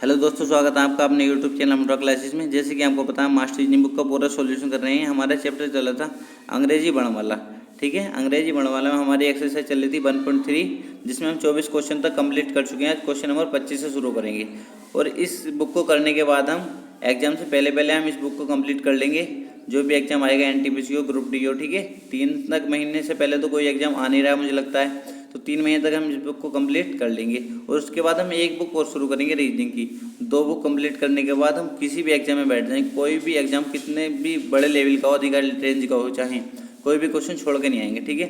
Hello दोस्तों, स्वागत है आपका अपने यूट्यूब चैनल अमरा क्लासेस में। जैसे कि आपको पता है, मास्टर रीजनिंग बुक का पूरा सॉल्यूशन कर रहे हैं। हमारा चैप्टर चला था अंग्रेजी वर्णमाला। ठीक है, अंग्रेजी वर्णमाला में हमारी एक्सरसाइज चल रही थी 1.3, जिसमें हम 24 क्वेश्चन तक कंप्लीट कर चुके हैं। आज क्वेश्चन नंबर 25 से शुरू करेंगे और इस बुक को करने के बाद हम एग्जाम से पहले हम इस बुक को कंप्लीट कर लेंगे। जो भी एग्जाम आएगा, एनटीपीसी हो, ग्रुप डी हो, ठीक है, 3 तक महीने से पहले तो कोई एग्जाम आ नहीं रहा है मुझे लगता है, तो 3 महीने तक हम इस बुक को कंप्लीट कर लेंगे। और उसके बाद हम एक बुक और शुरू करेंगे रीजनिंग की। 2 बुक कंप्लीट करने के बाद हम किसी भी एग्जाम में बैठ जाएंगे। कोई भी एग्जाम कितने भी बड़े लेवल का हो, अधिकारी रेंज का हो, चाहे कोई भी क्वेश्चन छोड़ के नहीं आएंगे। ठीक है,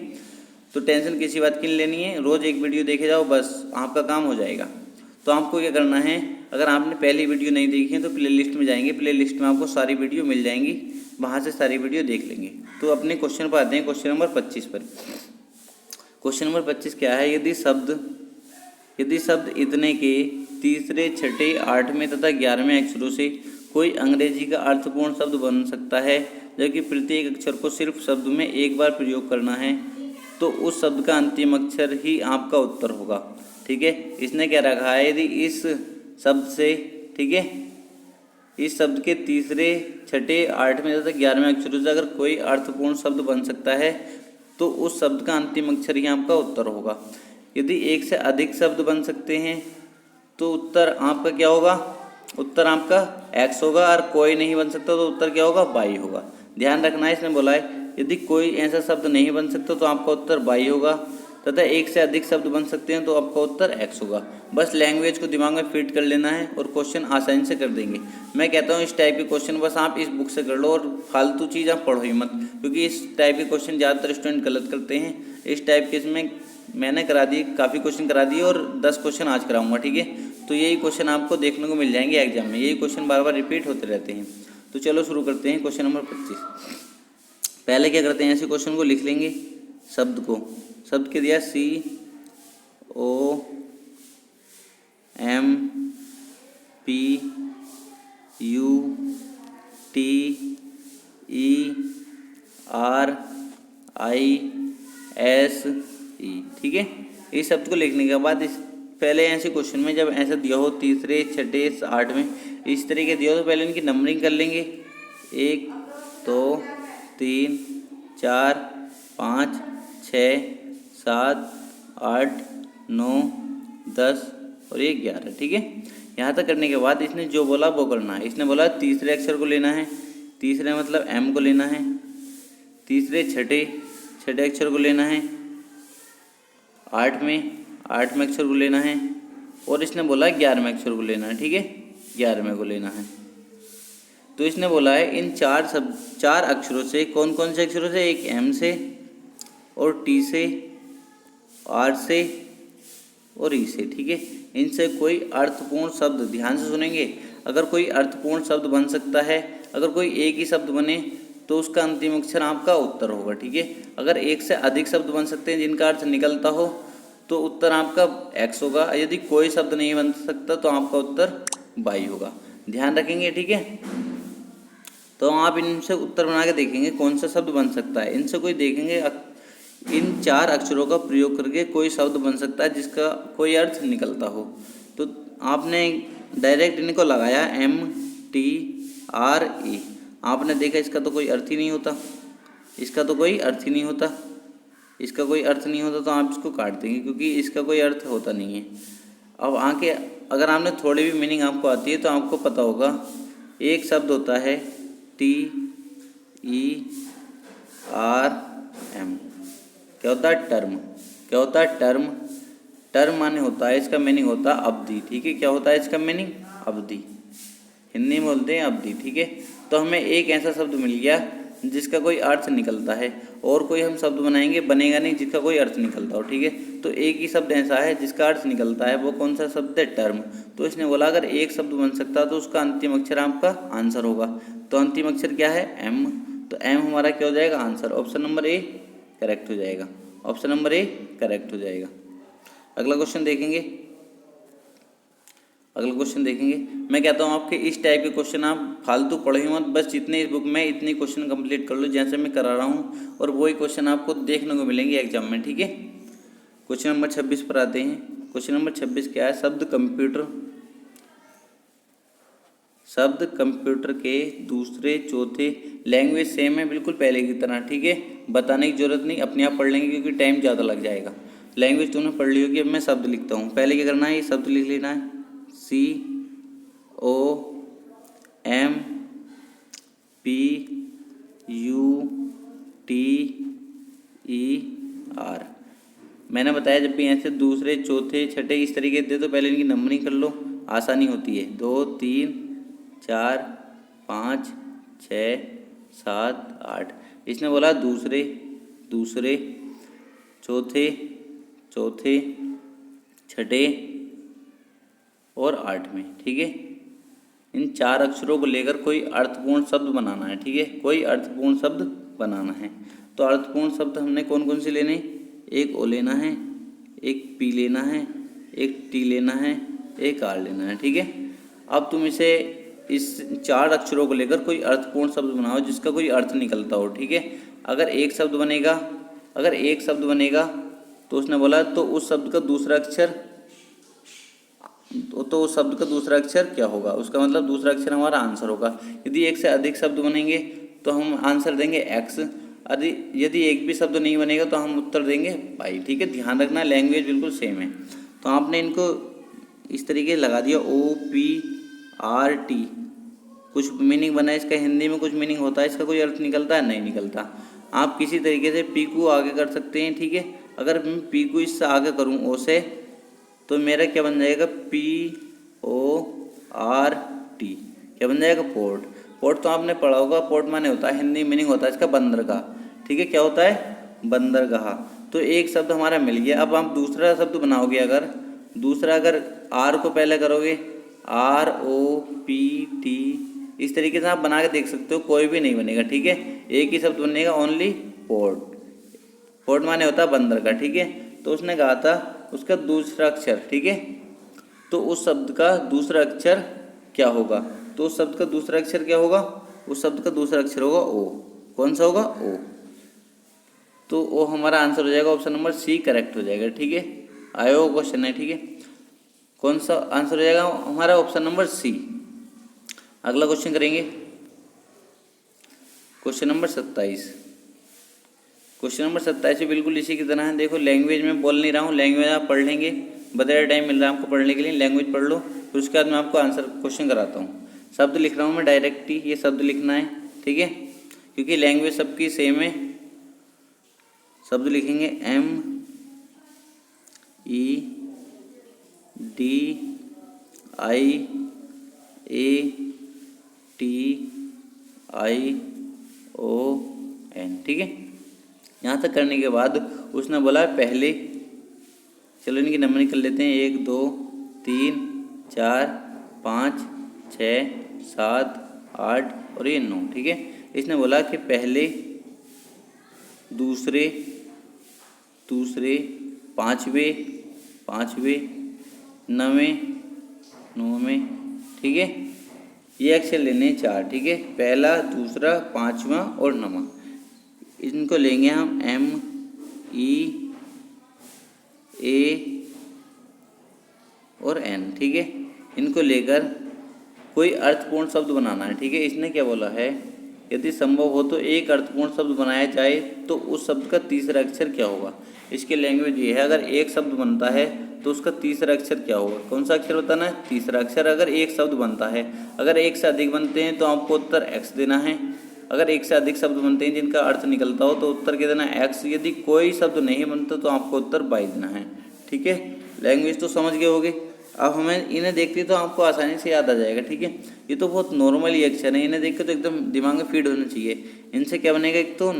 तो टेंशन किसी बात की नहीं लेनी है। रोज़ एक वीडियो देखे जाओ, बस आपका काम हो जाएगा। तो आपको क्या करना है, अगर आपने पहली वीडियो नहीं देखी है तो प्लेलिस्ट में जाएंगे। प्लेलिस्ट में आपको सारी वीडियो मिल जाएंगी, वहाँ से सारी वीडियो देख लेंगे। तो अपने क्वेश्चन पर आते हैं, क्वेश्चन नंबर 25 पर। क्वेश्चन नंबर 25 क्या है, यदि शब्द इतने के तीसरे, छठे, 8वें तथा 11वें अक्षरों से कोई अंग्रेजी का अर्थपूर्ण शब्द बन सकता है, जबकि प्रत्येक अक्षर को सिर्फ शब्द में एक बार प्रयोग करना है, तो उस शब्द का अंतिम अक्षर ही आपका उत्तर होगा। ठीक है, इसने क्या रखा है, यदि इस शब्द से, ठीक है, इस शब्द के तीसरे, छठे, 8वें तथा 11वें अक्षरों से अगर कोई अर्थपूर्ण शब्द बन सकता है, तो उस शब्द का अंतिम अक्षर ही आपका उत्तर होगा। यदि एक से अधिक शब्द बन सकते हैं तो उत्तर आपका क्या होगा, उत्तर आपका x होगा। और कोई नहीं बन सकता तो उत्तर क्या होगा, y होगा। ध्यान रखना है, इसने बोला है यदि कोई ऐसा शब्द नहीं बन सकता तो आपका उत्तर y होगा, तथा एक से अधिक शब्द बन सकते हैं तो आपका उत्तर x होगा। बस लैंग्वेज को दिमाग में फिट कर लेना है और क्वेश्चन आसानी से कर देंगे। मैं कहता हूँ इस टाइप के क्वेश्चन बस आप इस बुक से कर लो और फालतू चीज़ आप पढ़ो ही मत, क्योंकि इस टाइप के क्वेश्चन ज़्यादातर स्टूडेंट गलत करते हैं। इस टाइप के इसमें मैंने करा दिए, काफ़ी क्वेश्चन करा दिए और 10 क्वेश्चन आज कराऊंगा। ठीक है, तो यही क्वेश्चन आपको देखने को मिल जाएंगे एग्जाम में। यही क्वेश्चन बार बार रिपीट होते रहते हैं। तो चलो शुरू करते हैं क्वेश्चन नंबर 25। पहले क्या करते हैं, ऐसे क्वेश्चन को लिख लेंगे। शब्द के दिया COMPUTERISE। ठीक है, इस शब्द को लिखने के बाद इस पहले ऐसे क्वेश्चन में जब ऐसा दिया हो तीसरे, छठे, 8वें इस तरीके दिया हो तो पहले इनकी नंबरिंग कर लेंगे। 1 2 3 4 5 6 7 8 9 10 और ये 11। ठीक है, यहाँ तक करने के बाद इसने जो बोला वो करना है। इसने बोला तीसरे अक्षर को लेना है, तीसरे मतलब M को लेना है। तीसरे, छठे अक्षर को लेना है। 8वें अक्षर को लेना है। और इसने बोला 11वें अक्षर को लेना है। ठीक है, 11वें को लेना है। तो इसने बोला है इन 4 अक्षरों से, कौन कौन से अक्षरों से, एक M से और T से, R से और E से। ठीक है, इनसे कोई अर्थपूर्ण शब्द, ध्यान से सुनेंगे, अगर कोई अर्थपूर्ण शब्द बन सकता है, अगर कोई एक ही शब्द बने तो उसका अंतिम अक्षर आपका उत्तर होगा। ठीक है, अगर एक से अधिक शब्द बन सकते हैं जिनका अर्थ निकलता हो तो उत्तर आपका x होगा। यदि कोई शब्द नहीं बन सकता तो आपका उत्तर y होगा। ध्यान रखेंगे। ठीक है, तो आप इनसे उत्तर बना के देखेंगे कौन सा शब्द बन सकता है। इनसे कोई देखेंगे इन 4 अक्षरों का प्रयोग करके कोई शब्द बन सकता है जिसका कोई अर्थ निकलता हो। तो आपने डायरेक्ट इनको लगाया MTRE, आपने देखा इसका तो कोई अर्थ ही नहीं होता, इसका तो कोई अर्थ ही नहीं होता, इसका कोई अर्थ नहीं होता, तो आप इसको काट देंगे क्योंकि इसका कोई अर्थ होता नहीं है। अब आगे अगर आपने थोड़ी भी मीनिंग आपको आती है तो आपको पता होगा, एक शब्द होता है TERM, क्या होता है, टर्म। क्या होता है, टर्म माने होता है, इसका मीनिंग होता है अवधि। ठीक है, क्या होता है इसका मीनिंग, अवधि, हिंदी में बोलते हैं अवधि। ठीक है, तो हमें एक ऐसा शब्द मिल गया जिसका कोई अर्थ निकलता है, और कोई हम शब्द बनाएंगे बनेगा नहीं जिसका कोई अर्थ निकलता हो। ठीक है, तो एक ही शब्द ऐसा है जिसका अर्थ निकलता है, वो कौन सा शब्द है, टर्म। तो इसने बोला अगर एक शब्द बन सकता है तो उसका अंतिम अक्षर आपका आंसर होगा। तो अंतिम अक्षर क्या है, M। तो M हमारा क्या हो जाएगा, answer. Option number A correct हो जाएगा। ऑप्शन नंबर ए करेक्ट हो जाएगा। अगला क्वेश्चन देखेंगे। मैं कहता हूँ आपके इस टाइप के क्वेश्चन आप फालतू पढ़े मत, बस जितने इस बुक में इतनी क्वेश्चन कंप्लीट कर लो जैसे मैं करा रहा हूँ, और वही क्वेश्चन आपको देखने को मिलेंगे एग्जाम में। ठीक है, क्वेश्चन नंबर 26 पर आते हैं। क्वेश्चन नंबर 26 क्या है, शब्द कंप्यूटर शब्द कंप्यूटर के दूसरे चौथे, लैंग्वेज सेम है बिल्कुल पहले की तरह, ठीक है, बताने की जरूरत नहीं, अपने आप पढ़ लेंगे क्योंकि टाइम ज़्यादा लग जाएगा। लैंग्वेज तुमने पढ़ ली होगी। अब मैं शब्द लिखता हूँ। पहले क्या करना है, ये शब्द लिख लेना है, COMPUTER। मैंने बताया जब भी ऐसे दूसरे चौथे छठे इस तरीके दे तो पहले इनकी नंबरिंग कर लो, आसानी होती है। 2 3 4 5 6 7 8। इसने बोला दूसरे दूसरे चौथे चौथे छठे और 8वें, ठीक है। इन 4 अक्षरों को लेकर कोई अर्थपूर्ण शब्द बनाना है, ठीक है, कोई अर्थपूर्ण शब्द बनाना है। तो अर्थपूर्ण शब्द हमने कौन कौन से लेने, एक ओ लेना है, एक पी लेना है, एक टी लेना है, एक आर लेना है, ठीक है। अब तुम इसे इस 4 अक्षरों को लेकर कोई अर्थपूर्ण शब्द बनाओ जिसका कोई अर्थ निकलता हो, ठीक है। अगर एक शब्द बनेगा तो उसने बोला तो उस शब्द का दूसरा अक्षर क्या होगा, उसका मतलब दूसरा अक्षर हमारा आंसर होगा। यदि एक से अधिक शब्द बनेंगे तो हम आंसर देंगे एक्स, यदि एक भी शब्द नहीं बनेगा तो हम उत्तर देंगे वाई, ठीक है। ध्यान रखना लैंग्वेज बिल्कुल सेम है। तो आपने इनको इस तरीके लगा दिया, OPRT, कुछ मीनिंग बना है इसका, हिंदी में कुछ मीनिंग होता है, इसका कोई अर्थ निकलता है, नहीं निकलता। आप किसी तरीके से पी को आगे कर सकते हैं, ठीक है। अगर मैं पी को इससे आगे करूँ ओ से, तो मेरा क्या बन जाएगा, PORT, क्या बन जाएगा, पोर्ट। पोर्ट तो आपने पढ़ा होगा, पोर्ट माने होता है, हिंदी मीनिंग होता है इसका बंदरगाह, ठीक है। क्या होता है, बंदरगाह। तो एक शब्द हमारा मिल गया। अब आप दूसरा शब्द बनाओगे, अगर आर को पहले करोगे, ROPT, इस तरीके से आप बना के देख सकते हो, कोई भी नहीं बनेगा, ठीक है। एक ही शब्द बनेगा, ओनली पोर्ट। पोर्ट माने होता है बंदरगाह, ठीक है। तो उसने कहा था उसका दूसरा अक्षर, ठीक है, तो उस शब्द का दूसरा अक्षर क्या होगा, तो उस शब्द का दूसरा अक्षर क्या होगा, उस शब्द का दूसरा अक्षर होगा ओ। कौन सा होगा, ओ। तो ओ हमारा आंसर हो जाएगा, ऑप्शन नंबर सी करेक्ट हो जाएगा, ठीक है। आया हुआ क्वेश्चन है, ठीक है। कौन सा आंसर हो जाएगा हमारा, ऑप्शन नंबर सी। अगला क्वेश्चन करेंगे, क्वेश्चन नंबर 27। क्वेश्चन नंबर 27 भी बिल्कुल इसी की तरह है। देखो लैंग्वेज में बोल नहीं रहा हूँ, लैंग्वेज आप पढ़ लेंगे, बतेरा टाइम मिल रहा है आपको पढ़ने के लिए, लैंग्वेज पढ़ लो, फिर उसके बाद मैं आपको आंसर क्वेश्चन कराता हूँ। शब्द लिख रहा हूँ मैं डायरेक्ट ही, ये शब्द लिखना है, ठीक है, क्योंकि लैंग्वेज सबकी सेम है। शब्द लिखेंगे MEDIATION, ठीक है। यहाँ तक करने के बाद उसने बोला पहले, चलो इनकी नंबरिंग कर लेते हैं, 1 2 3 4 5 6 7 8 और ये 9, ठीक है। इसने बोला कि पहले दूसरे पाँचवें नौवें, ठीक है, ये अक्षर लेने 4, ठीक है, पहला दूसरा पाँचवा और 9वां। इनको लेंगे हम MEA और N, ठीक है। इनको लेकर कोई अर्थपूर्ण शब्द बनाना है, ठीक है। इसने क्या बोला है, यदि संभव हो तो एक अर्थपूर्ण शब्द बनाया जाए तो उस शब्द का तीसरा अक्षर क्या होगा। इसकी लैंग्वेज ये है, अगर एक शब्द बनता है तो उसका तीसरा अक्षर क्या होगा। कौन सा अक्षर बताना है, तीसरा अक्षर। अगर एक शब्द बनता है, अगर एक से अधिक बनते हैं तो आपको उत्तर x देना है। अगर एक से अधिक शब्द बनते हैं जिनका अर्थ निकलता हो तो उत्तर क्या देना है, x। यदि कोई शब्द नहीं बनता तो आपको उत्तर y देना है, ठीक है। लैंग्वेज तो समझ गए होगे। अब हमें इन्हें देखते तो आपको आसानी से याद आ जाएगा, ठीक है। ये तो बहुत नॉर्मल ही अक्षर है, इन्हें देख के तो एकदम दिमाग में फीड होना चाहिए। इनसे क्या बनेगा, एक तो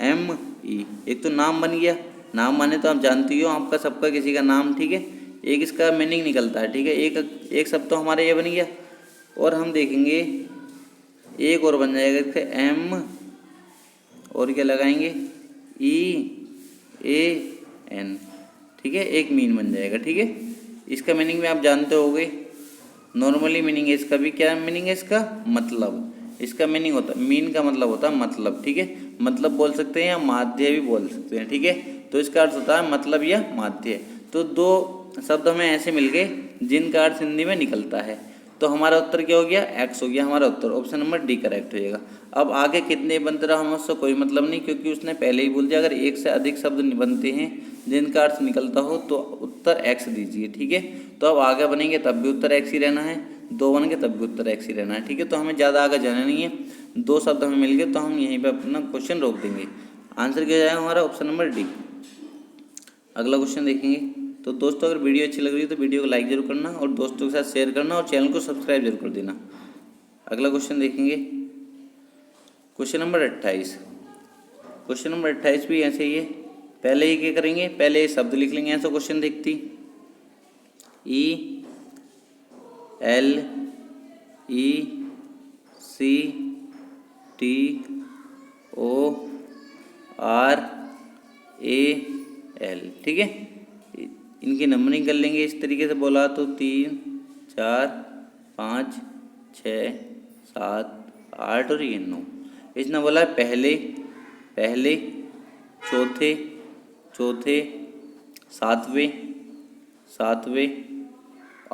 NAME, एक तो नाम बन गया। नाम माने तो आप जानती हो, आपका सबका किसी का नाम, ठीक है। एक इसका मीनिंग निकलता है, ठीक है। एक शब्द तो हमारा ये बन गया। और हम देखेंगे एक और बन जाएगा इसका M, और क्या लगाएंगे EAN, ठीक है, एक मीन बन जाएगा, ठीक है। इसका मीनिंग भी आप जानते होगे, नॉर्मली मीनिंग है इसका भी। क्या मीनिंग है इसका, मतलब। इसका मीनिंग होता है, मीन का मतलब होता है मतलब, ठीक है। मतलब बोल सकते हैं या माध्य भी बोल सकते हैं, ठीक है। तो इसका अर्थ होता है मतलब या माध्य। तो 2 शब्द हमें ऐसे मिल गए जिनका अर्थ हिंदी में निकलता है। तो हमारा उत्तर क्या हो गया, एक्स हो गया हमारा उत्तर, ऑप्शन नंबर डी करेक्ट हो जाएगा। अब आगे कितने बनते रहा हमें उससे कोई मतलब नहीं, क्योंकि उसने पहले ही बोल दिया अगर एक से अधिक शब्द बनते हैं जिनका अर्थ निकलता हो तो उत्तर एक्स दीजिए। ठीक है, तो अब आगे बनेंगे तब भी उत्तर एक्स ही रहना है, दो बन गए तब भी उत्तर एक्स ही रहना है। ठीक है, तो हमें ज़्यादा आगे जाना नहीं है, दो शब्द हमें मिल गए तो हम यहीं पर अपना क्वेश्चन रोक देंगे। आंसर क्या जाएगा हमारा, ऑप्शन नंबर डी। अगला क्वेश्चन देखेंगे। तो दोस्तों अगर वीडियो अच्छी लग रही है तो वीडियो को लाइक जरूर करना और दोस्तों के साथ शेयर करना और चैनल को सब्सक्राइब जरूर कर देना। अगला क्वेश्चन देखेंगे, क्वेश्चन नंबर 28। क्वेश्चन नंबर 28 भी ऐसे ही है। पहले ही क्या करेंगे, पहले शब्द लिख लेंगे। ऐसा क्वेश्चन देखती ELECTRIC ठीक है, इनकी नंबरिंग कर लेंगे। इस तरीके से बोला तो 3 4 5 6 7 8 और ये 9। इसने बोला पहले पहले चौथे चौथे सातवें सातवें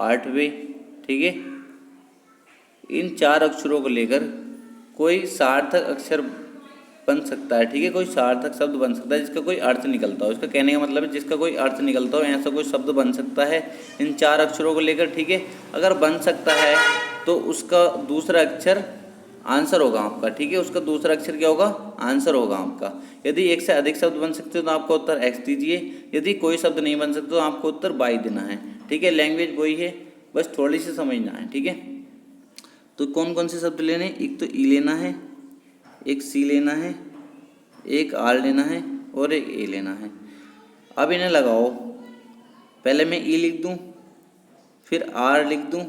आठवें। ठीक है, इन चार अक्षरों को लेकर कोई सार्थक अक्षर बन सकता है। ठीक है, कोई सार्थक शब्द बन सकता है जिसका कोई अर्थ निकलता हो। इसका कहने का मतलब है जिसका कोई अर्थ निकलता हो, ऐसा कोई शब्द बन सकता है इन चार अक्षरों को लेकर। ठीक है, अगर बन सकता है तो उसका दूसरा अक्षर आंसर होगा आपका। ठीक है, उसका दूसरा अक्षर क्या होगा, आंसर होगा आपका। यदि एक से अधिक शब्द बन सकते हो तो आपको उत्तर एक्स दीजिए, यदि कोई शब्द नहीं बन सकते तो आपको उत्तर वाई देना है। ठीक है, लैंग्वेज वही है, बस थोड़ी सी समझना है। ठीक है, तो कौन कौन से शब्द लेने, एक तो ई लेना है, एक सी लेना है, एक आर लेना है और एक ए लेना है। अब इन्हें लगाओ, पहले मैं ई लिख दूं, फिर आर लिख दूं,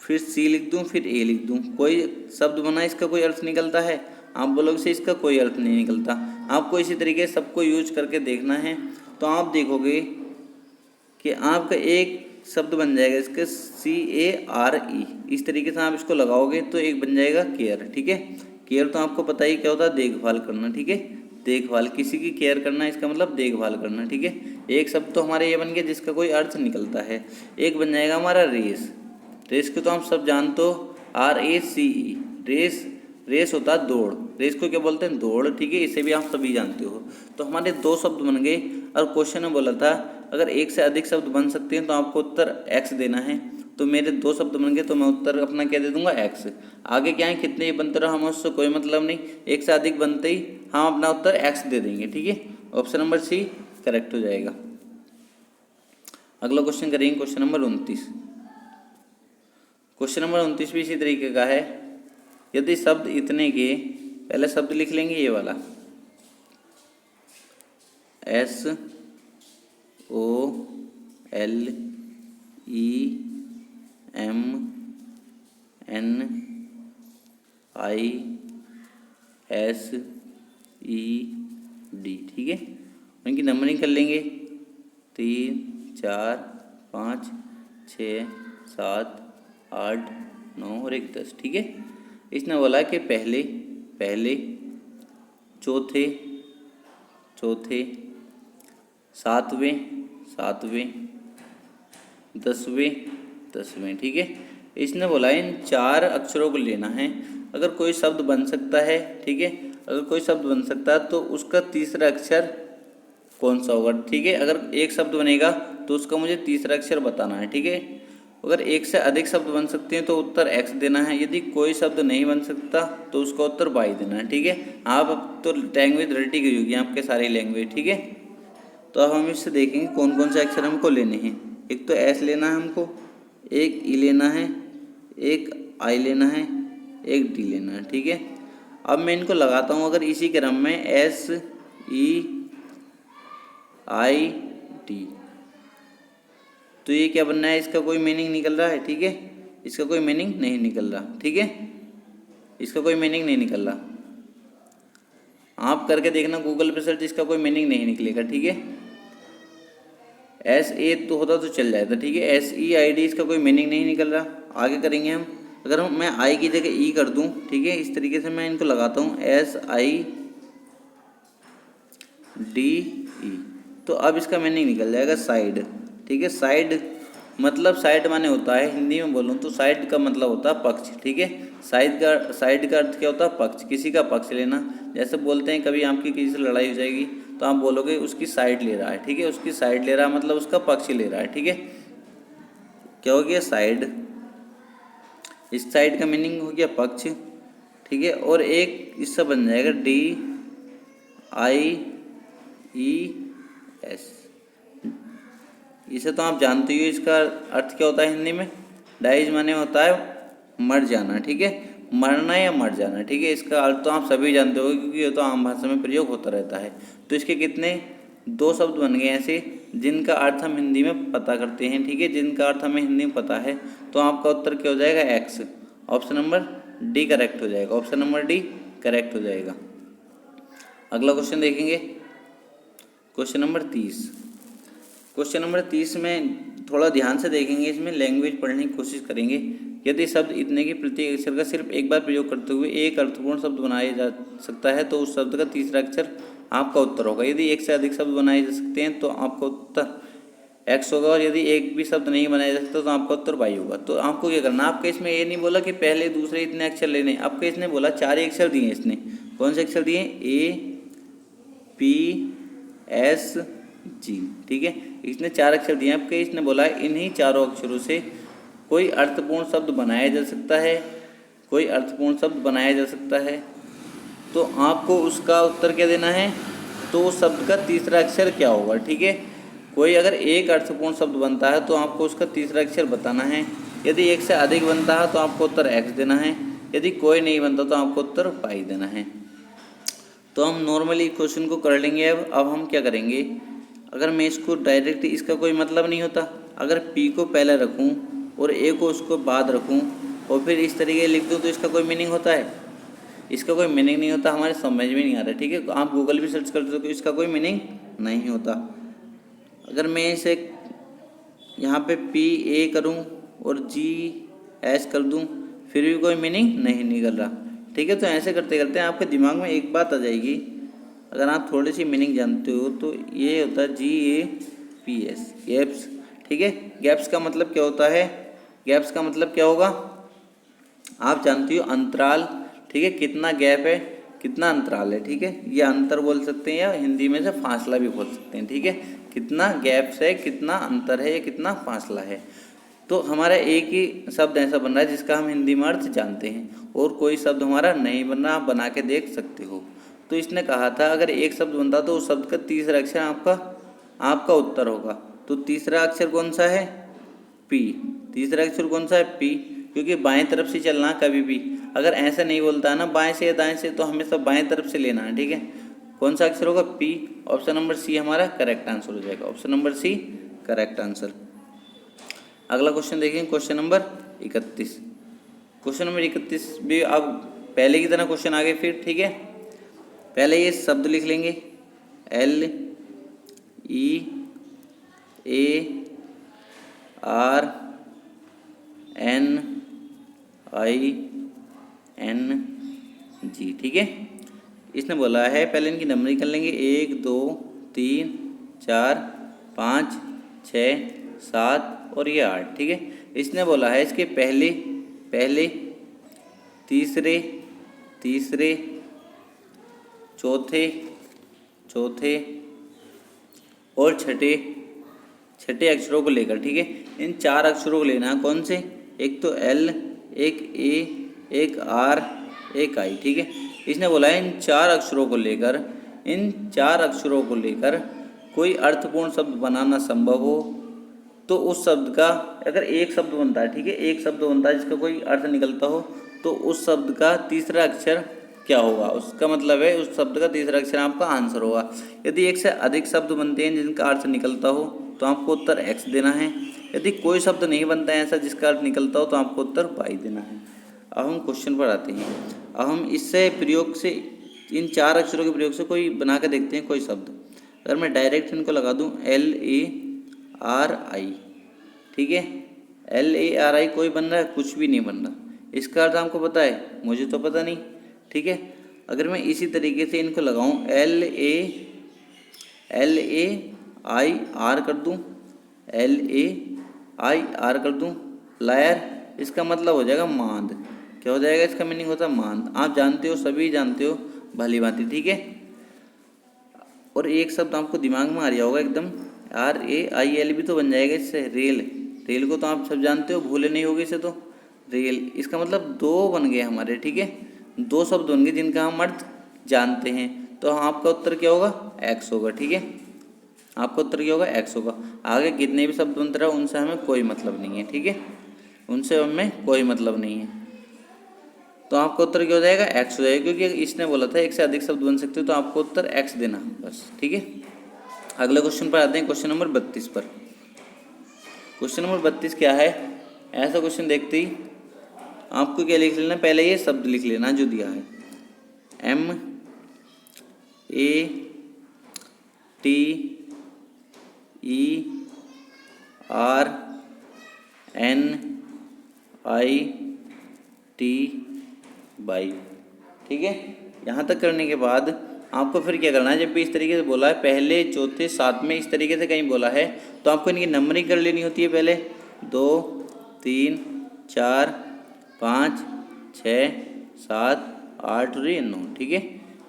फिर सी लिख दूं, फिर ए लिख दूं। कोई शब्द बना इसका कोई अर्थ निकलता है, आप बोलोगे से इसका कोई अर्थ नहीं निकलता। आपको इसी तरीके से सबको यूज करके देखना है, तो आप देखोगे कि आपका एक शब्द बन जाएगा इसके CARE। इस तरीके से आप इसको लगाओगे तो एक बन जाएगा केयर। ठीक है, केयर तो आपको पता ही क्या होता है, देखभाल करना। ठीक है, देखभाल, किसी की केयर करना, इसका मतलब देखभाल करना। ठीक है, एक शब्द तो हमारे ये बन गया जिसका कोई अर्थ निकलता है। एक बन जाएगा हमारा रेस। रेस को तो हम सब जानते हो, RACE, रेस। रेस होता है दौड़, रेस को क्या बोलते हैं, दौड़। ठीक है, इसे भी आप सभी जानते हो। तो हमारे दो शब्द बन गए और क्वेश्चन में बोला था अगर एक से अधिक शब्द बन सकते हैं तो आपको उत्तर एक्स देना है। तो मेरे दो शब्द बन गए तो मैं उत्तर अपना क्या दे दूंगा, एक्स। आगे क्या है, कितने ही बनते रहो हमें उससे कोई मतलब नहीं, एक से अधिक बनते ही हम अपना उत्तर एक्स दे देंगे। ठीक है, ऑप्शन नंबर सी करेक्ट हो जाएगा। अगला क्वेश्चन करेंगे, क्वेश्चन नंबर 29। क्वेश्चन नंबर 29 भी इसी तरीके का है। यदि शब्द इतने के, पहले शब्द लिख लेंगे ये वाला SOLEMNISED। ठीक है, उनकी नंबरिंग कर लेंगे 3 4 5 6 7 8 9 और 1 10। ठीक है, इसने बोला कि पहले पहले चौथे चौथे सातवें सातवें दसवें दसवें। ठीक है, इसने बोला इन चार अक्षरों को लेना है। अगर कोई शब्द बन सकता है, ठीक है, अगर कोई शब्द बन सकता है तो उसका तीसरा अक्षर कौन सा होगा। ठीक है, अगर एक शब्द बनेगा तो उसका मुझे तीसरा अक्षर बताना है। ठीक है, अगर एक से अधिक शब्द बन सकते हैं तो उत्तर एक्स देना है, यदि कोई शब्द नहीं बन सकता तो उसका उत्तर वाई देना है। ठीक है, आप अब तो लैंग्वेज रटी गई होगी आपके सारी लैंग्वेज। ठीक है, तो अब हम इससे देखेंगे कौन कौन से अक्षर हमको लेने हैं। एक तो एस लेना है हमको, एक ई लेना है, एक आई लेना है, एक डी लेना है। ठीक है, अब मैं इनको लगाता हूँ अगर इसी क्रम में SEID, तो ये क्या बनना है, इसका कोई मीनिंग निकल रहा है। ठीक है, इसका कोई मीनिंग नहीं निकल रहा। ठीक है, इसका कोई मीनिंग नहीं निकल रहा, आप करके देखना गूगल पे सर्च, इसका कोई मीनिंग नहीं निकलेगा। ठीक है, SA तो होता तो चल जाता। ठीक है, SEID इसका कोई मीनिंग नहीं निकल रहा। आगे करेंगे हम, अगर मैं आई की जगह ई कर दूं, ठीक है, इस तरीके से मैं इनको लगाता हूँ SIDE, तो अब इसका मीनिंग निकल जाएगा साइड। ठीक है। साइड मतलब साइड माने होता है, हिंदी में बोलूँ तो साइड का मतलब होता है पक्ष, ठीक है। साइड का अर्थ क्या होता है? पक्ष, किसी का पक्ष लेना। जैसे बोलते हैं कभी आपकी किसी से लड़ाई हो जाएगी तो आप बोलोगे उसकी साइड ले रहा है, ठीक है। उसकी साइड ले रहा है मतलब उसका पक्ष ले रहा है, ठीक है। क्या हो गया? साइड। इस साइड का मीनिंग हो गया पक्ष, ठीक है। और एक इससे बन जाएगा DIES। इसे तो आप जानते हो, इसका अर्थ क्या होता है हिंदी में? डाइज माने होता है मर जाना, ठीक है। मरना या मर जाना, ठीक है। इसका अर्थ तो आप सभी जानते हो क्योंकि ये तो आम भाषा में प्रयोग होता रहता है। तो इसके कितने 2 शब्द बन गए ऐसे जिनका अर्थ हम हिंदी में पता करते हैं, ठीक है। जिनका अर्थ हमें हिंदी में पता है। तो आपका उत्तर क्या हो जाएगा? X. Option number D correct हो जाएगा। ऑप्शन नंबर डी करेक्ट हो जाएगा। अगला क्वेश्चन देखेंगे, क्वेश्चन नंबर 30। क्वेश्चन नंबर 30 में थोड़ा ध्यान से देखेंगे, इसमें लैंग्वेज पढ़ने की कोशिश करेंगे। यदि शब्द इतने की प्रत्येक अक्षर का सिर्फ एक बार प्रयोग करते हुए एक अर्थपूर्ण शब्द बनाया जा सकता है तो उस शब्द का तीसरा अक्षर आपका उत्तर होगा। यदि एक से अधिक शब्द बनाए जा सकते हैं तो आपका उत्तर एक्स होगा, और यदि एक भी शब्द नहीं बनाया जा सकता तो आपका उत्तर वाई होगा। तो आपको क्या करना, आपके इसमें ये नहीं बोला कि पहले दूसरे इतने अक्षर लेने, आपके इसने बोला 4 ही अक्षर दिए इसने। कौन से अक्षर दिए? APSG, ठीक है। इसने 4 अक्षर दिए आपके, इसने बोला इन्हीं चारों अक्षरों से कोई अर्थपूर्ण शब्द बनाया जा सकता है, कोई अर्थपूर्ण शब्द बनाया जा सकता है। तो आपको उसका उत्तर क्या देना है? तो उस शब्द का तीसरा अक्षर क्या होगा, ठीक है। कोई अगर एक अर्थपूर्ण शब्द बनता है तो आपको उसका तीसरा अक्षर बताना है। यदि एक से अधिक बनता है तो आपको उत्तर एक्स देना है। यदि कोई नहीं बनता तो आपको उत्तर पाई देना है। तो हम नॉर्मली क्वेश्चन को कर लेंगे। अब हम क्या करेंगे, अगर मैं इसको डायरेक्ट, इसका कोई मतलब नहीं होता, अगर पी को पहले रखूं और ए को उसको बाद रखूं और फिर इस तरीके लिख दूं तो इसका कोई मीनिंग होता है? इसका कोई मीनिंग नहीं होता, हमारे समझ में नहीं आ रहा है, ठीक है। आप गूगल भी सर्च करते हो तो इसका कोई मीनिंग नहीं होता। अगर मैं इसे यहाँ पे PA करूँ और GS कर दूँ फिर भी कोई मीनिंग नहीं निकल रहा, ठीक है। तो ऐसे करते करते आपके दिमाग में एक बात आ जाएगी, अगर आप थोड़ी सी मीनिंग जानते हो तो ये होता है GAPS, गैप्स, ठीक है। गैप्स का मतलब क्या होता है? गैप्स का मतलब क्या होगा? आप जानती हो अंतराल, ठीक है। कितना गैप है, कितना अंतराल है, ठीक है। ये अंतर बोल सकते हैं या हिंदी में से फासला भी बोल सकते हैं, ठीक है। कितना गैप्स है, कितना अंतर है या कितना फासला है। तो हमारा एक ही शब्द ऐसा बन रहा है जिसका हम हिंदी में अर्थ जानते हैं और कोई शब्द हमारा नहीं बन रहा, आप बना के देख सकते हो। तो इसने कहा था अगर एक शब्द बनता तो उस शब्द का तीसरा अक्षर आपका उत्तर होगा। तो तीसरा अक्षर कौन सा है? पी। तीसरा अक्षर कौन सा है? पी। क्योंकि बाएं तरफ से चलना कभी भी, अगर ऐसा नहीं बोलता है ना बाएं से या दाएं से, तो हमेशा बाएं तरफ से लेना है, ठीक है। कौन सा अक्षर होगा? पी। ऑप्शन नंबर सी हमारा करेक्ट आंसर हो जाएगा। Option number C correct answer. अगला क्वेश्चन देखेंगे, क्वेश्चन नंबर 31। क्वेश्चन नंबर 31 भी अब पहले की तरह क्वेश्चन आगे फिर, ठीक है। पहले ये शब्द लिख लेंगे, LEARNING, ठीक है। इसने बोला है पहले इनकी नंबरिंग कर लेंगे, 1 2 3 4 5 6 7 और ये 8, ठीक है। इसने बोला है इसके पहले तीसरे चौथे और छठे अक्षरों को लेकर, ठीक है। इन 4 अक्षरों को लेना, कौन से? एक तो L, एक A, एक R, एक I, ठीक है। इसने बोला है इन 4 अक्षरों को लेकर कोई अर्थपूर्ण शब्द बनाना संभव हो तो उस शब्द का, अगर एक शब्द बनता है, ठीक है, एक शब्द बनता है जिसका कोई अर्थ निकलता हो तो उस शब्द का तीसरा अक्षर क्या होगा? उसका मतलब है उस शब्द का तीसरा अक्षर आपका आंसर होगा। यदि एक से अधिक शब्द बनते हैं जिनका अर्थ निकलता हो तो आपको उत्तर एक्स देना है। यदि कोई शब्द नहीं बनता है ऐसा जिसका अर्थ निकलता हो तो आपको उत्तर वाई देना है। अब हम क्वेश्चन पर आते हैं। अब हम इससे प्रयोग से, इन 4 अक्षरों के प्रयोग से कोई बना के देखते हैं कोई शब्द। अगर मैं डायरेक्ट इनको लगा दूँ LARI, ठीक है। LARI कोई बन रहा है? कुछ भी नहीं बन रहा। इसका अर्थ आपको पता है? मुझे तो पता नहीं, ठीक है। अगर मैं इसी तरीके से इनको लगाऊं LAIR कर दूं, LAIR कर दूँ, लायर, इसका मतलब हो जाएगा मांद। क्या हो जाएगा? इसका मीनिंग होता है मांद। आप जानते हो, सभी जानते हो भली भांति, ठीक है। और एक शब्द आपको दिमाग में आ रहा होगा एकदम, RAIL भी तो बन जाएगा इससे, रेल। रेल को तो आप सब जानते हो, भूले नहीं होगे इसे तो। रेल, इसका मतलब दो बन गए हमारे, ठीक है। दो शब्द बन गए जिनका हम अर्थ जानते हैं। तो आपका उत्तर क्या होगा? X होगा, ठीक है। आपका उत्तर क्या होगा? X होगा। आगे कितने भी शब्द बनते रहे उनसे हमें कोई मतलब नहीं है, ठीक है। उनसे हमें कोई मतलब नहीं है। तो आपका उत्तर क्या हो जाएगा? X हो जाएगा, क्योंकि इसने बोला था एक से अधिक शब्द बन सकते हो, तो आपको उत्तर X देना बस, ठीक है। अगले क्वेश्चन पर आते हैं, क्वेश्चन नंबर 32 पर। क्वेश्चन नंबर 32 क्या है? ऐसा क्वेश्चन देखते ही आपको क्या लिख लेना, पहले ये शब्द लिख लेना जो दिया है, MATERNITY, ठीक है। यहाँ तक करने के बाद आपको फिर क्या करना है, जब भी इस तरीके से बोला है, पहले चौथे सातवें इस तरीके से कहीं बोला है, तो आपको इनकी नंबरिंग कर लेनी होती है। पहले 2 3 4 5 6 7 8 और ये 9, ठीक है।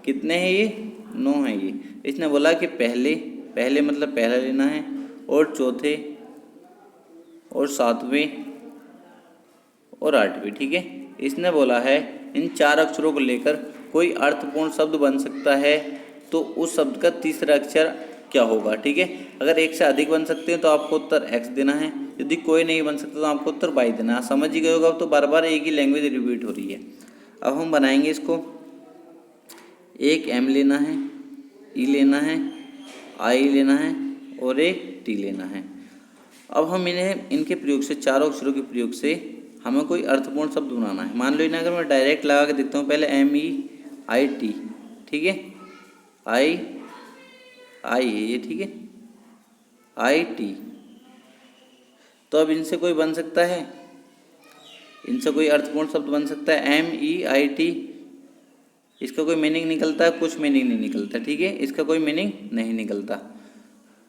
कितने हैं ये? 9 हैं ये। इसने बोला कि पहले मतलब पहला लेना है, और चौथे और सातवें और आठवीं, ठीक है। इसने बोला है इन चार अक्षरों को लेकर कोई अर्थपूर्ण शब्द बन सकता है, तो उस शब्द का तीसरा अक्षर क्या होगा, ठीक है। अगर एक से अधिक बन सकते हैं तो आपको उत्तर X देना है, यदि कोई नहीं बन सकता तो आपको उत्तर Y देना है। समझ ही गए होगा, अब तो बार बार एक ही लैंग्वेज रिपीट हो रही है। अब हम बनाएंगे इसको, एक M लेना है, E लेना है, I लेना है और एक T लेना है। अब हम इनके प्रयोग से, चारों अक्षरों के प्रयोग से हमें कोई अर्थपूर्ण शब्द बनाना है। मान लो इन्हें अगर मैं डायरेक्ट लगा के देखता हूँ, पहले MEIT, ठीक है, I है ये, ठीक है, IT। तो अब इनसे कोई बन सकता है, इनसे कोई अर्थपूर्ण शब्द बन सकता है? MEIT, इसका कोई मीनिंग निकलता है? कुछ मीनिंग नहीं निकलता, ठीक है, इसका कोई मीनिंग नहीं निकलता।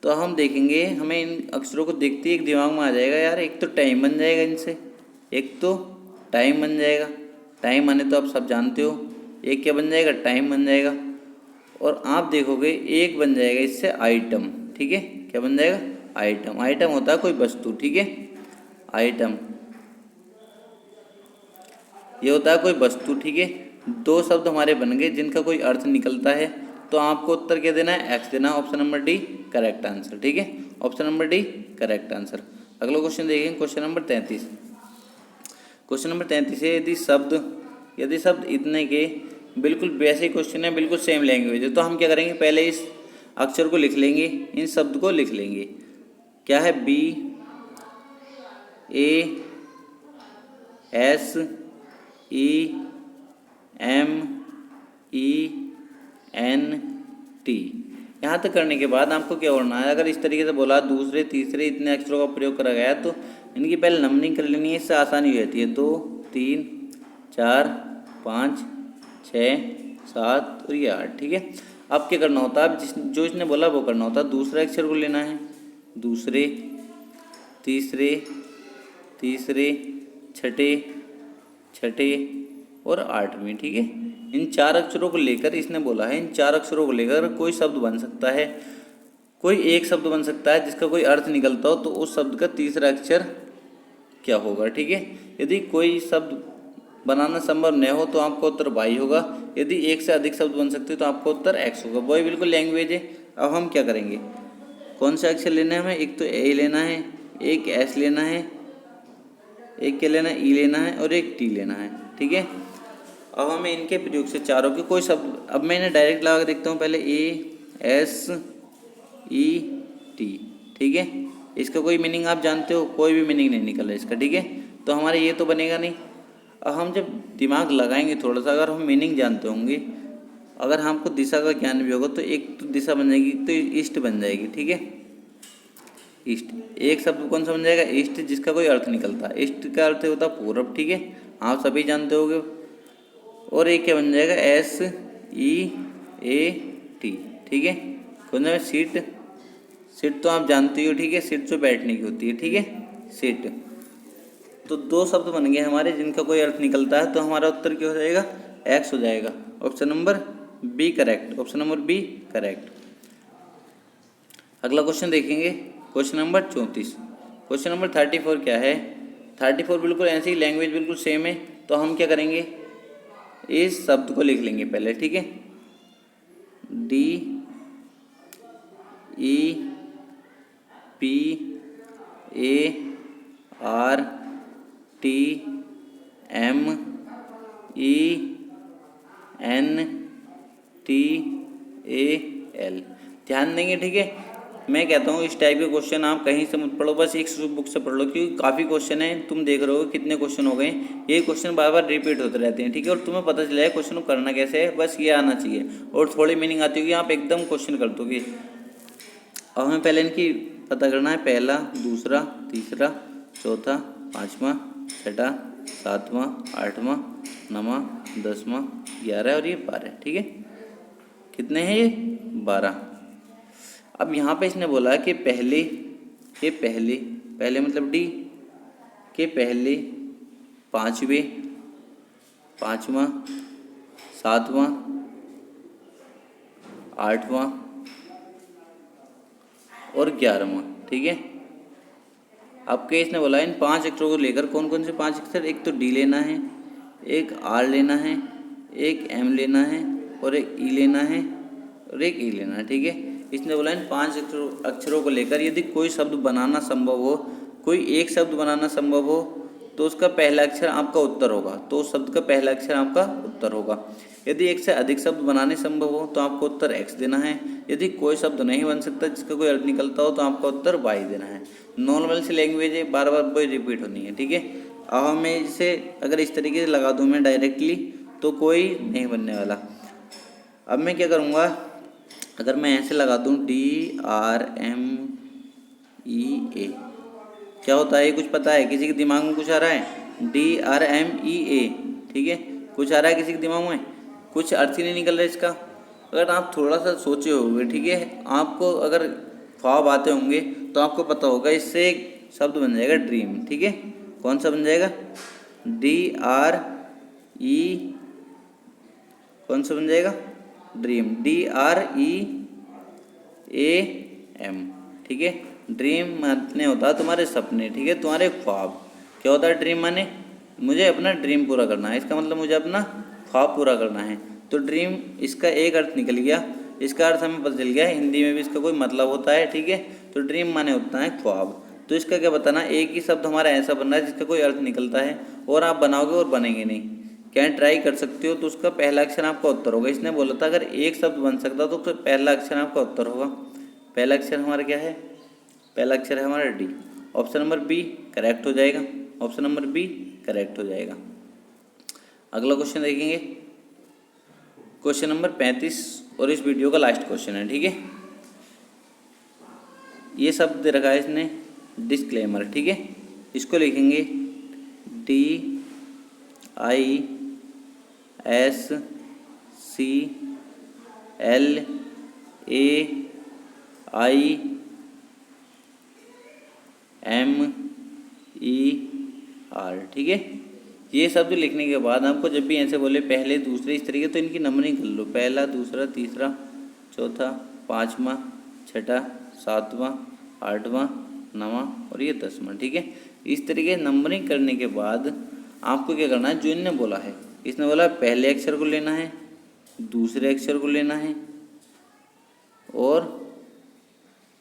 तो हम देखेंगे, हमें इन अक्षरों को देखते ही एक दिमाग में आ जाएगा, यार एक तो टाइम बन जाएगा इनसे, एक तो टाइम बन जाएगा। टाइम आने तो आप सब जानते हो, एक क्या बन जाएगा? टाइम बन जाएगा। और आप देखोगे एक बन जाएगा इससे आइटम, ठीक है। क्या बन जाएगा? आइटम। आइटम होता है कोई वस्तु, ठीक है, आइटम ये होता है कोई वस्तु, ठीक है। दो शब्द हमारे बन गए जिनका कोई अर्थ निकलता है, तो आपको उत्तर क्या देना है? X देना। Option number D correct answer, ठीक है, option number D correct answer. अगला क्वेश्चन देखेंगे, क्वेश्चन नंबर 33। क्वेश्चन नंबर 33 है, यदि शब्द इतने के बिल्कुल वैसे क्वेश्चन है, बिल्कुल सेम लैंग्वेज है, तो हम क्या करेंगे? पहले इस अक्षर को लिख लेंगे, इन शब्द को लिख लेंगे। क्या है? BASEMENT। यहाँ तक करने के बाद आपको क्या करना है? अगर इस तरीके से बोला, दूसरे तीसरे इतने अक्षरों का प्रयोग करा गया, तो इनकी पहले नंबरिंग कर लेनी है, इससे आसानी हो जाती है। 2 3 4 5 6 7 और ये 8, ठीक है। अब क्या करना होता है? अब जो इसने बोला वो करना होता है। दूसरे अक्षर को लेना है, दूसरे तीसरे छठे और आठवीं, ठीक है। इन चार अक्षरों को लेकर इसने बोला है, इन चार अक्षरों को लेकर कोई शब्द बन सकता है, कोई एक शब्द बन सकता है जिसका कोई अर्थ निकलता हो, तो उस शब्द का तीसरा अक्षर क्या होगा, ठीक है। यदि कोई शब्द बनाना संभव न हो तो आपका उत्तर Y होगा। यदि एक से अधिक शब्द बन सकते हो तो आपका उत्तर X होगा। वही बिल्कुल लैंग्वेज है। अब हम क्या करेंगे? कौन सा अक्षर लेना है हमें? एक तो A लेना है, एक S लेना है, एक क्या लेना है? E लेना है और एक T लेना है, ठीक है। अब हमें इनके प्रयोग से चारों के कोई शब्द, अब मैं इन्हें डायरेक्ट लगा के देखता हूँ, पहले ASET, ठीक है। इसका कोई मीनिंग आप जानते हो? कोई भी मीनिंग नहीं निकला इसका, ठीक है। तो हमारे ये तो बनेगा नहीं। अब हम जब दिमाग लगाएंगे थोड़ा सा, अगर हम मीनिंग जानते होंगे, अगर हमको दिशा का ज्ञान भी होगा, तो एक तो दिशा बन जाएगी, तो ईस्ट बन जाएगी, ठीक है, ईस्ट। एक शब्द कौन सा बन जाएगा? ईस्ट, जिसका कोई अर्थ निकलता है। ईस्ट का अर्थ होता है पूरब, ठीक है, आप सभी जानते होगे। और एक क्या बन जाएगा? SEAT, ठीक है, कौन सा? सीट, सीट तो आप जानते हो, ठीक है, सीट जो बैठने की होती है, ठीक है, सीट। तो दो शब्द बन गए हमारे जिनका कोई अर्थ निकलता है, तो हमारा उत्तर क्या हो जाएगा, एक्स हो जाएगा। Option number B correct, option number B correct. अगला क्वेश्चन देखेंगे, क्वेश्चन नंबर 34। क्वेश्चन नंबर 34 क्या है, 34 बिल्कुल ऐसे ही, लैंग्वेज बिल्कुल सेम है। तो हम क्या करेंगे, इस शब्द को लिख लेंगे पहले, ठीक है, D E P A R T M E N T A L. ध्यान देंगे, ठीक है। मैं कहता हूँ इस टाइप के क्वेश्चन आप कहीं से मत पढ़ो, बस एक बुक से पढ़ लो, क्योंकि काफ़ी क्वेश्चन है। तुम देख रहे हो कितने क्वेश्चन हो गए, ये क्वेश्चन बार बार रिपीट होते रहते हैं, ठीक है। और तुम्हें पता चला है क्वेश्चन को करना कैसे है, बस ये आना चाहिए और थोड़ी मीनिंग आती होगी, आप एकदम क्वेश्चन कर दोगे। अब हमें पहले इनकी पता करना है, पहला, दूसरा, तीसरा, चौथा, पाँचवा, छठा, सातवां, आठवां, नवां, 10वां, 11 और ये 12, ठीक है। कितने हैं ये, 12। अब यहाँ पे इसने बोला कि पहले के पहले मतलब डी के पहले, पाँचवें, पाँचवां, सातवां, आठवां और 11वां, ठीक है। अब के इसने बोला इन 5 अक्षरों को लेकर कौन कौन से 5 अक्षर, एक तो डी लेना है, एक आर लेना है, एक एम लेना है और एक ई लेना है और एक ई लेना है, ठीक है। इसने बोला इन 5 अक्षरों को लेकर यदि कोई शब्द बनाना संभव हो, कोई एक शब्द बनाना संभव हो, तो उसका पहला अक्षर आपका उत्तर होगा, तो उस शब्द का पहला अक्षर आपका उत्तर होगा। यदि एक से अधिक शब्द बनाने संभव हो तो आपको उत्तर एक्स देना है। यदि कोई शब्द नहीं बन सकता जिसका कोई अर्थ निकलता हो तो आपका उत्तर वाई देना है। नॉर्मल सी लैंग्वेज है, बार बार वही रिपीट होनी है, ठीक है। अब मैं इसे अगर इस तरीके से लगा दूँ मैं डायरेक्टली, तो कोई नहीं बनने वाला। अब मैं क्या करूँगा, अगर मैं ऐसे लगा दूँ डी आर एम ई ए, क्या होता है, कुछ पता है, किसी के दिमाग में कुछ आ रहा है, डी आर एम ई ए, ठीक है, कुछ आ रहा है किसी के दिमाग में, कुछ अर्थ ही नहीं निकल रहा है इसका। अगर आप थोड़ा सा सोचे होंगे, ठीक है, आपको अगर ख्वाब आते होंगे तो आपको पता होगा इससे एक शब्द बन जाएगा ड्रीम, ठीक है। कौन सा बन जाएगा, डी आर ई, कौन सा बन जाएगा, dream, D R E A M, ठीक है। ड्रीम माने होता है तुम्हारे सपने, ठीक है, तुम्हारे ख्वाब। क्या होता है ड्रीम माने, मुझे अपना ड्रीम पूरा करना है, इसका मतलब मुझे अपना ख्वाब पूरा करना है। तो ड्रीम इसका एक अर्थ निकल गया, इसका अर्थ हमें पता चल गया, हिंदी में भी इसका कोई मतलब होता है, ठीक है। तो ड्रीम माने होता है ख्वाब। तो इसका क्या बताना, एक ही शब्द हमारा ऐसा बन रहा है जिसका कोई अर्थ निकलता है और आप बनाओगे और बनेंगे नहीं, क्या ट्राई कर सकते हो, तो उसका पहला अक्षर आपका उत्तर होगा। इसने बोला था अगर एक शब्द बन सकता तो पहला अक्षर आपका उत्तर होगा। पहला अक्षर हमारा क्या है, पहला अक्षर है हमारा D, option number B correct हो जाएगा, ऑप्शन नंबर बी करेक्ट हो जाएगा। अगला क्वेश्चन देखेंगे, क्वेश्चन नंबर 35 और इस वीडियो का लास्ट क्वेश्चन है, ठीक है। ये शब्द दे रखा है इसने डिस्क्लेमर, ठीक है, इसको लिखेंगे D I S C L A I M E R, ठीक है। ये शब्द लिखने के बाद आपको जब भी ऐसे बोले पहले दूसरे इस तरीके, तो इनकी नंबरिंग कर लो, पहला, दूसरा, तीसरा, चौथा, पाँचवा, छठा, सातवां, आठवां, नवां और ये 10वां, ठीक है। इस तरीके नंबरिंग करने के बाद आपको क्या करना है, जो इनने बोला है, इसने बोला पहले अक्षर को लेना है, दूसरे अक्षर को लेना है और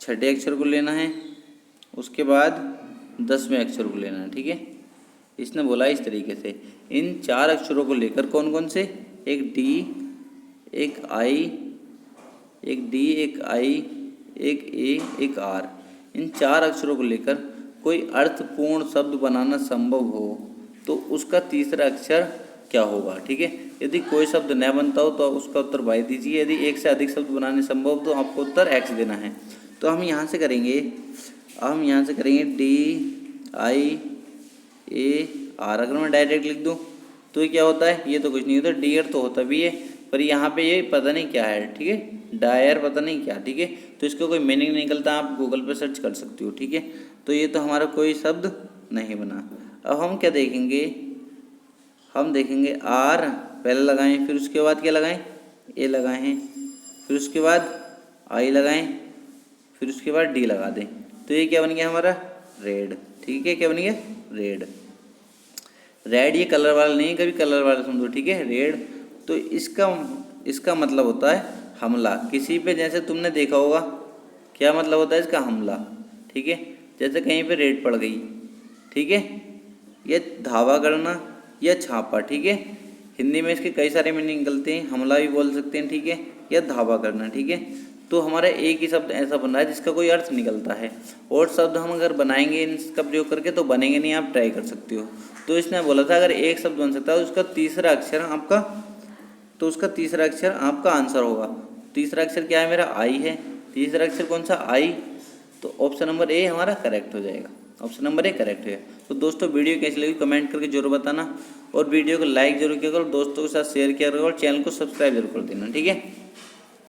छठे अक्षर को लेना है, उसके बाद 10वें अक्षर को लेना है, ठीक है। इसने बोला इस तरीके से इन 4 अक्षरों को लेकर कौन कौन से, एक डी, एक आई, एक डी, एक आई, एक ए, एक आर, इन 4 अक्षरों को लेकर कोई अर्थपूर्ण शब्द बनाना संभव हो तो उसका तीसरा अक्षर क्या होगा, ठीक है। यदि कोई शब्द न बनता हो तो उसका उत्तर वाई दीजिए, यदि एक से अधिक शब्द बनाने संभव हो तो आपको उत्तर एक्स देना है। तो हम यहाँ से करेंगे, हम यहाँ से करेंगे डी आई ए आर। अगर मैं डायरेक्ट लिख दूँ तो ये क्या होता है, ये तो कुछ नहीं होता, डियर तो होता भी है पर यहाँ पे ये पता नहीं क्या है, ठीक है, डायर पता नहीं क्या, ठीक है। तो इसका कोई मीनिंग नहीं निकलता, आप गूगल पे सर्च कर सकते हो, ठीक है। तो ये तो हमारा कोई शब्द नहीं बना। अब हम क्या देखेंगे, हम देखेंगे आर पहले लगाएं, फिर उसके बाद क्या लगाएं, ए लगाएं, फिर उसके बाद आई लगाएं, फिर उसके बाद डी लगा दें। तो ये क्या बन गया हमारा, रेड, ठीक है। क्या बन गया, रेड। रेड ये कलर वाला नहीं, कभी कलर वाला समझो, ठीक है, रेड। तो इसका मतलब होता है हमला किसी पे, जैसे तुमने देखा होगा क्या मतलब होता है इसका, हमला, ठीक है। जैसे कहीं पे रेड पड़ गई, ठीक है, ये धावा करना या छापा, ठीक है। हिंदी में इसके कई सारे मीनिंग निकलते हैं, हमला भी बोल सकते हैं, ठीक है, या धावा करना, ठीक है। तो हमारा एक ही शब्द ऐसा बन रहा है जिसका कोई अर्थ निकलता है, और शब्द हम अगर बनाएंगे इसका प्रयोग करके तो बनेंगे नहीं, आप ट्राई कर सकते हो। तो इसने बोला था अगर एक शब्द बन सकता है उसका तीसरा अक्षर आपका, तो उसका तीसरा अक्षर आपका आंसर होगा। तीसरा अक्षर क्या है मेरा, आई है। तीसरा अक्षर कौन सा, आई। तो ऑप्शन नंबर ए हमारा करेक्ट हो जाएगा, ऑप्शन नंबर ए करेक्ट है। तो दोस्तों वीडियो कैसी लगी कमेंट करके जरूर बताना, और वीडियो को लाइक जरूर किया करो, दोस्तों के साथ शेयर किया करो, और चैनल को सब्सक्राइब जरूर कर देना, ठीक है।